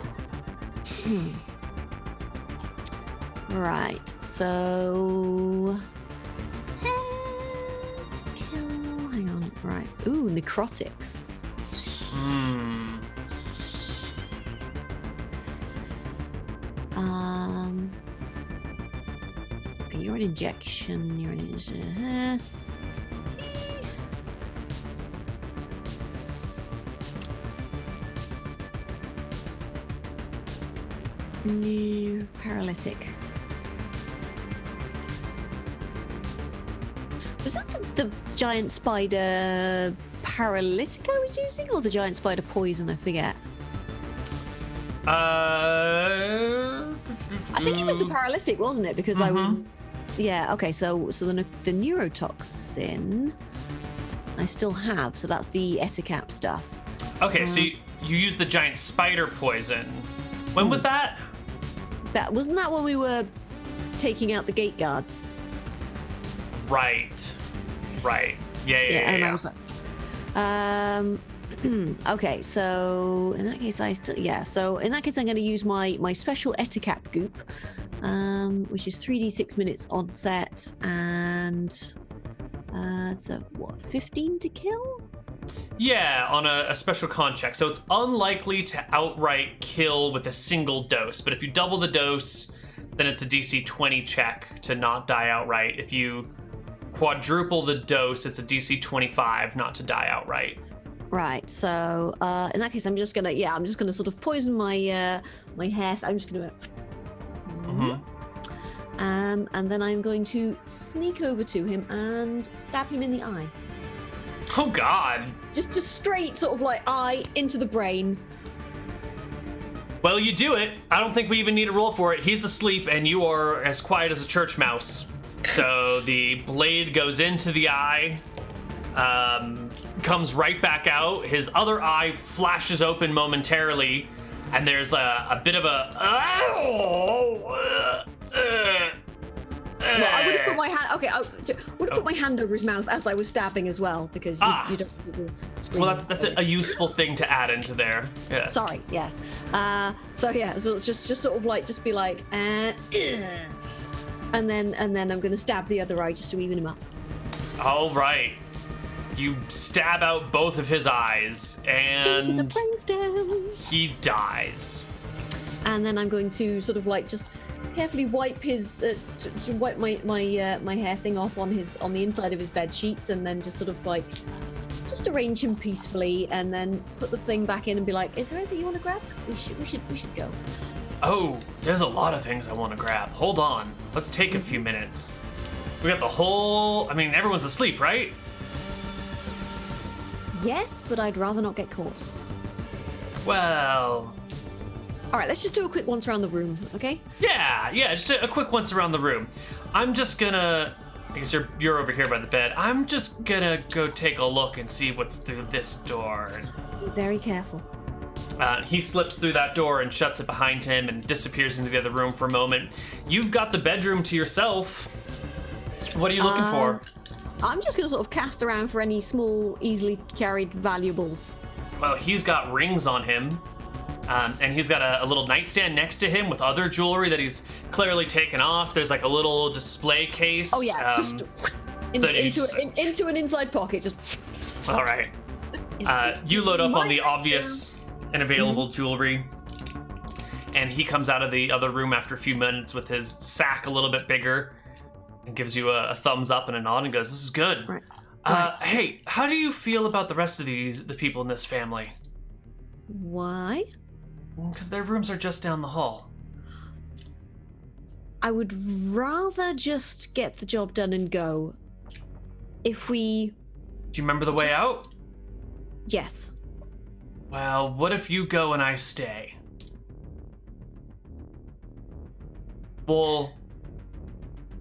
Right, so... Head kill... Hang on, right. Ooh, necrotics. You're an injection, you're an... New paralytic. Was that the giant spider paralytic I was using, or the giant spider poison? I forget. I think it was the paralytic, wasn't it? Because I was... Yeah, okay, so the neurotoxin I still have, so that's the Ettercap stuff. Okay, so you used the giant spider poison. When was that? Wasn't that when we were taking out the gate guards? Right. Yeah. And I was like, okay, so in that case so in that case I'm going to use my special Ettercap goop, which is 3d6 minutes on set, and so what, 15 to kill? Yeah, on a special con check. So it's unlikely to outright kill with a single dose, but if you double the dose, then it's a DC 20 check to not die outright. If you quadruple the dose, it's a DC 25 not to die outright. Right, so in that case, I'm just gonna sort of poison my my hair. I'm just gonna... and then I'm going to sneak over to him and stab him in the eye. Oh God! Just straight sort of like eye into the brain. Well, you do it. I don't think we even need a roll for it. He's asleep and you are as quiet as a church mouse. So the blade goes into the eye, comes right back out. His other eye flashes open momentarily, and there's a bit of a... Well, I would have put my hand. Okay, I would have put my hand over his mouth as I was stabbing as well, because you don't scream. Well, that's a useful thing to add into there. Yes. Sorry. Yes. So just sort of like be like, and then I'm going to stab the other eye just to even him up. All right. You stab out both of his eyes, and into the brainstem. He dies. And then I'm going to sort of like just carefully wipe his to wipe my hair thing off on the inside of his bed sheets, and then just sort of like just arrange him peacefully, and then put the thing back in and be like, is there anything you want to grab? We should go. Oh, there's a lot of things I want to grab. Hold on. Let's take a few minutes. We got the whole... I mean, everyone's asleep, right? Yes, but I'd rather not get caught. Well... All right, let's just do a quick once around the room, okay? Yeah, just a quick once around the room. I'm just gonna... I guess you're over here by the bed. I'm just gonna go take a look and see what's through this door. Be very careful. He slips through that door and shuts it behind him and disappears into the other room for a moment. You've got the bedroom to yourself. What are you looking for? I'm just going to sort of cast around for any small, easily carried valuables. Well, he's got rings on him. And he's got a little nightstand next to him with other jewelry that he's clearly taken off. There's like a little display case. Oh yeah, just into an inside pocket. Just. All right. You load up on the obvious and available jewelry, and he comes out of the other room after a few minutes with his sack a little bit bigger, and gives you a thumbs up and a nod and goes, "This is good." Right. Hey, how do you feel about the rest of the people in this family? Why? Because their rooms are just down the hall. I would rather just get the job done and go. If we... Do you remember the way out? Yes. Well, what if you go and I stay? We'll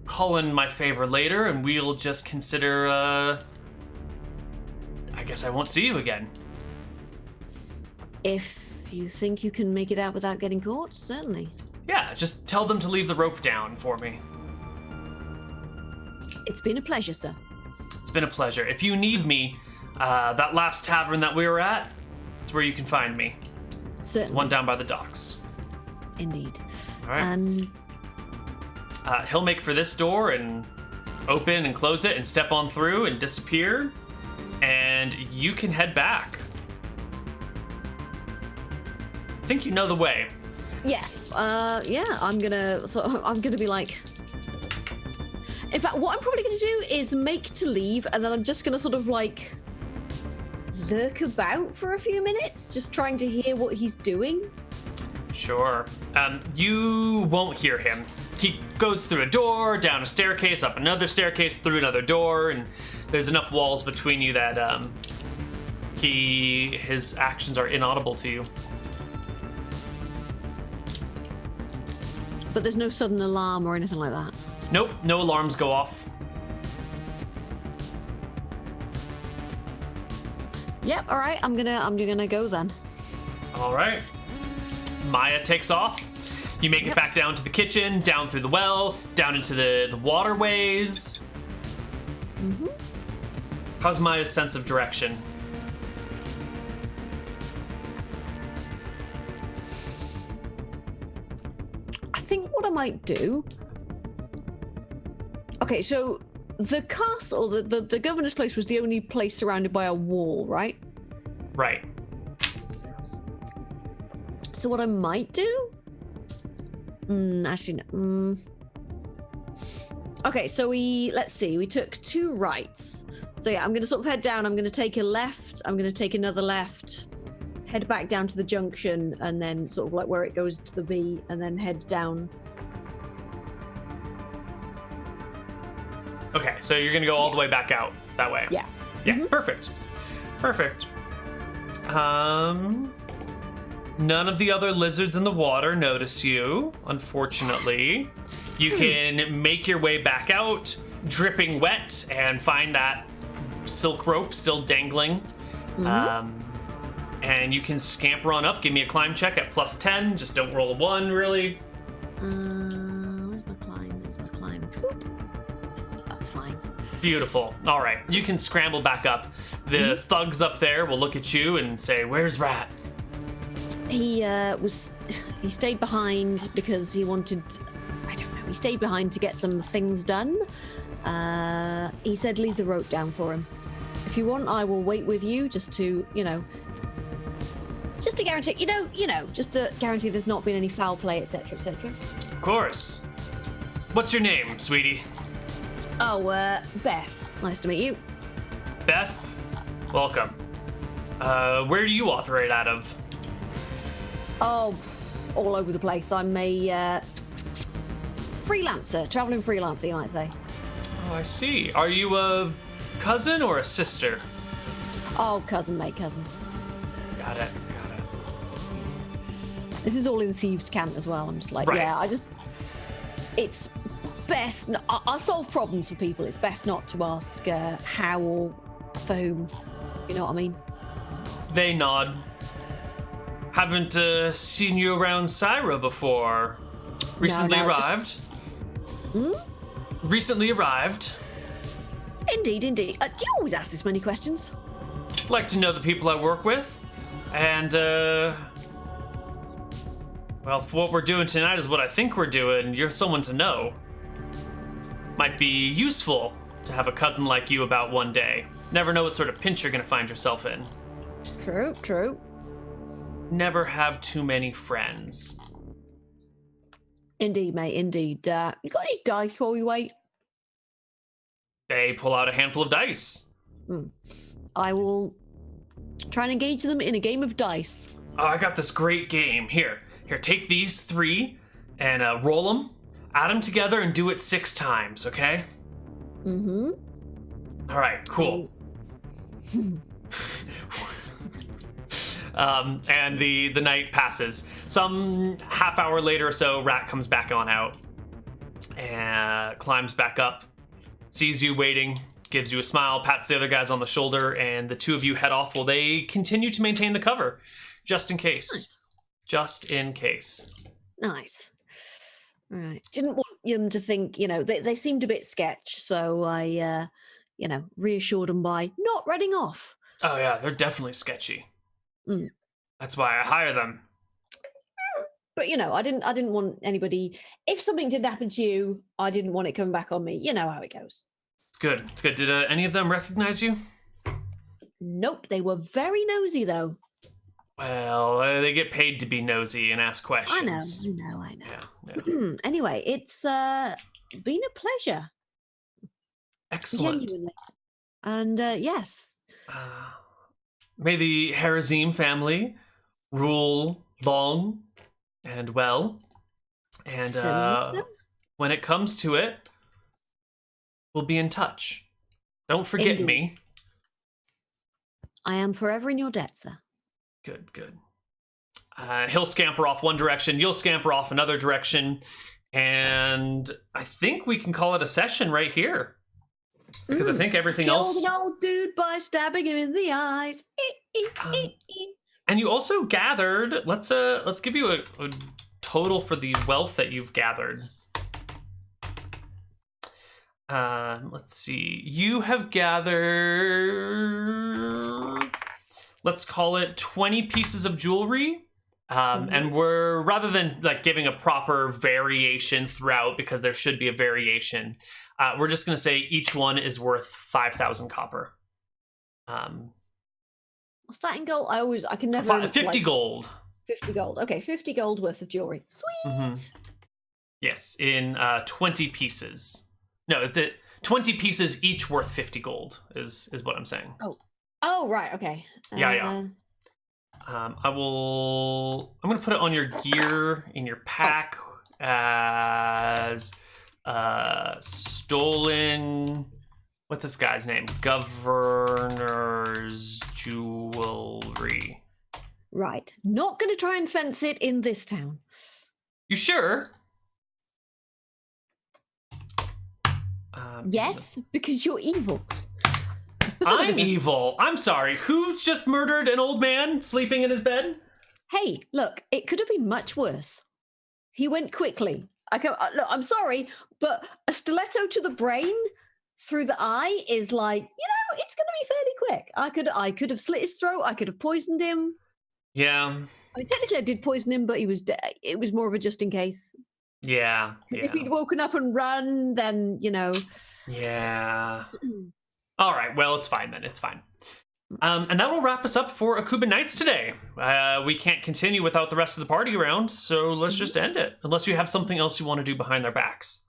call in my favor later and we'll just consider, I guess I won't see you again. If you think you can make it out without getting caught, certainly. Yeah, just tell them to leave the rope down for me. It's been a pleasure, sir. It's been a pleasure. If you need me, that last tavern that we were at, it's where you can find me. Certainly. One down by the docks. Indeed. All right. He'll make for this door and open and close it and step on through and disappear, and you can head back. I think you know the way. Yes. Yeah. I'm gonna be like. In fact, what I'm probably gonna do is make to leave, and then I'm just gonna sort of like lurk about for a few minutes, just trying to hear what he's doing. Sure. You won't hear him. He goes through a door, down a staircase, up another staircase, through another door, and there's enough walls between you that his actions are inaudible to you. But there's no sudden alarm or anything like that. Nope, no alarms go off. Yep. All right. I'm gonna go then. All right. Maya takes off. You make it back down to the kitchen, down through the well, down into the waterways. Mm-hmm. How's Maya's sense of direction? I think what I might do. Okay, so the castle, the governor's place was the only place surrounded by a wall, right? Right. So what I might do? Actually, no. Okay, so let's see, we took 2 rights. So yeah, I'm gonna sort of head down, I'm gonna take a left, I'm gonna take another left, head back down to the junction, and then sort of like where it goes to the B, and then head down. Okay, so you're gonna go all the way back out that way. Yeah. Yeah, Mm-hmm. Perfect. None of the other lizards in the water notice you, unfortunately. You can make your way back out, dripping wet, and find that silk rope still dangling. Mm-hmm. And you can scamper on up. Give me a climb check at +10. Just don't roll a 1, really. Where's my climb? There's my climb. Boop. That's fine. Beautiful. All right, you can scramble back up. The thugs up there will look at you and say, "Where's Rat?" He stayed behind because he wanted, I don't know, he stayed behind to get some things done. He said leave the rope down for him. If you want, I will wait with you just to guarantee, just to guarantee there's not been any foul play, etc., etc. Of course. What's your name, sweetie? Oh, Beth. Nice to meet you. Beth? Welcome. Where do you operate out of? Oh, all over the place. I'm a freelancer, traveling freelancer, you might say. Oh, I see. Are you a cousin or a sister? Oh, cousin, mate, cousin. Got it. This is all in thieves' cant as well. I'm just like, Right. yeah, it's best. I'll solve problems for people. It's best not to ask how or for whom. You know what I mean? They nod. Haven't seen you around Syra before. Recently No, arrived. Recently arrived. Indeed. Do you always ask this many questions? Like to know the people I work with. And, well, if what we're doing tonight is what I think we're doing, you're someone to know. Might be useful to have a cousin like you about one day. Never know what sort of pinch you're gonna find yourself in. True, true. Never have too many friends. Indeed, mate, indeed. You got any dice while we wait? They pull out a handful of dice. I will try and engage them in a game of dice. Oh, I got this great game. Here, take these 3 and roll them, add them together, and do it 6 times, okay? Mm-hmm. All right, cool. And the night passes. Some half hour later or so, Rat comes back on out and climbs back up, sees you waiting, gives you a smile, pats the other guys on the shoulder, and the 2 of you head off while they continue to maintain the cover, just in case. Nice. Just in case. Nice. Right. Didn't want them to think, they seemed a bit sketch, so I, reassured them by not running off. Oh yeah, they're definitely sketchy. Mm. That's why I hire them. But I didn't want anybody. If something did happen to you, I didn't want it coming back on me. You know how it goes. It's good. It's good. Did any of them recognize you? Nope. They were very nosy, though. Well, they get paid to be nosy and ask questions. I know. Yeah. Anyway, it's been a pleasure. Excellent. Genuinely. And yes. May the Harazim family rule long and well. And when it comes to it, we'll be in touch. Don't forget Indeed. me. I am forever in your debt, sir. Good. He'll scamper off one direction, you'll scamper off another direction, and I think we can call it a session right here. Because I think everything else... Killed an old dude by stabbing him in the eyes. And you also gathered... Let's give you a total for the wealth that you've gathered. Let's see. You have gathered... Let's call it 20 pieces of jewelry. And we're, rather than like giving a proper variation throughout, because there should be a variation, we're just going to say each one is worth 5,000 copper. What's that in gold? I can never... 50 gold. 50 gold. Okay, 50 gold worth of jewelry. Sweet. Yes, in 20 pieces. No, it's 20 pieces each worth 50 gold is what I'm saying. Oh, right, okay. Yeah. I'm going to put it on your gear in your pack as stolen... What's this guy's name? Governor's jewelry. Right. Not going to try and fence it in this town. You sure? Yes, because you're evil. I'm evil. I'm sorry. Who's just murdered an old man sleeping in his bed? Hey, look, it could have been much worse. He went quickly. Look, I'm sorry, but a stiletto to the brain through the eye is like, it's going to be fairly quick. I could have slit his throat. I could have poisoned him. Yeah. I mean, technically I did poison him, but it was more of a just in case. Yeah. If he'd woken up and run, then, Yeah. All right. Well, it's fine then. It's fine. And that will wrap us up for Akuban Nights today. We can't continue without the rest of the party around, so let's just end it. Unless you have something else you want to do behind their backs.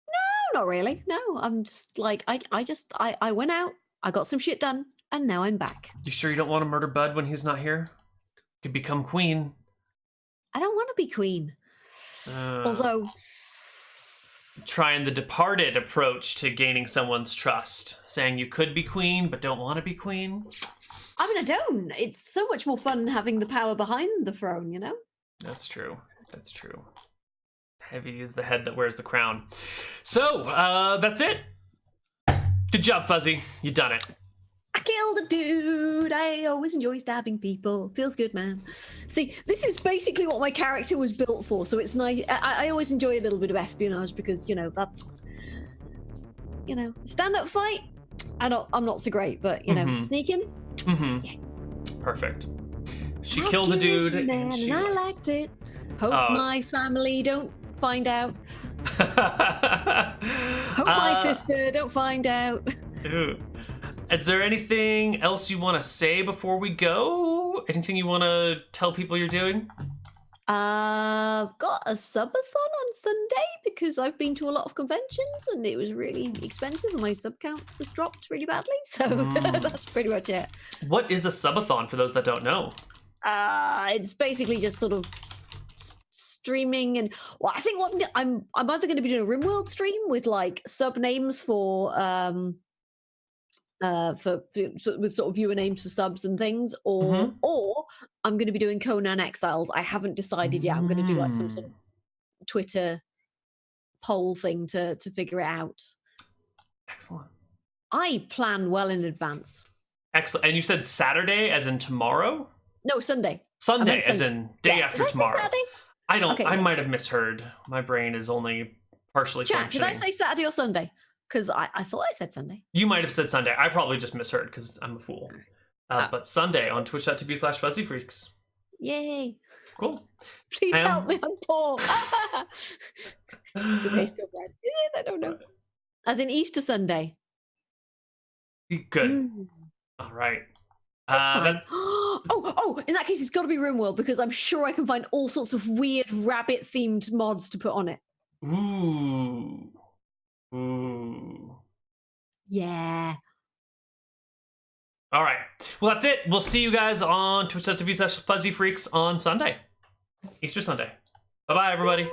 No, not really. No, I'm just like, I went out, I got some shit done, and now I'm back. You sure you don't want to murder Bud when he's not here? You could become queen. I don't want to be queen. Although... Trying the Departed approach to gaining someone's trust. Saying you could be queen, but don't want to be queen. I mean, I don't. It's so much more fun having the power behind the throne, That's true. That's true. Heavy is the head that wears the crown. So, that's it. Good job, Fuzzy. You done it. I killed a dude. I always enjoy stabbing people. Feels good, man. See, this is basically what my character was built for, so it's nice. I always enjoy a little bit of espionage because, that's, stand-up fight. I'm not so great, but, sneaking. Mm-hmm. Yeah. Perfect. She I killed a killed dude. man, And she... and I liked it. Hope Oh, my family don't find out. Hope my sister don't find out. Ooh. Is there anything else you want to say before we go? Anything you want to tell people you're doing? I've got a subathon on Sunday because I've been to a lot of conventions and it was really expensive and my sub count has dropped really badly. So that's pretty much it. What is a subathon for those that don't know? It's basically just sort of streaming, and well, I think what I'm either going to be doing a RimWorld stream with like sub names for with sort of viewer names for subs and things, or I'm going to be doing Conan Exiles. I haven't decided yet. I'm going to do like some sort of Twitter poll thing to figure it out. Excellent. I plan well in advance. Excellent. And you said Saturday as in tomorrow? No, Sunday. Sunday as in day after tomorrow. Saturday? I don't. Okay, I might have misheard. My brain is only partially functioning. Did I say Saturday or Sunday? Because I thought I said Sunday. You might have said Sunday. I probably just misheard because I'm a fool. But Sunday on twitch.tv/fuzzyfreaks. Yay. Cool. Please help me, I'm poor. Today's still Friday. Is it? I don't know. As in Easter Sunday. Good. All right. That's fine. In that case, it's got to be RimWorld because I'm sure I can find all sorts of weird rabbit-themed mods to put on it. Ooh. Yeah. All right. Well, that's it. We'll see you guys on twitch.tv/fuzzyfreaks on Sunday. Easter Sunday. Bye-bye, everybody.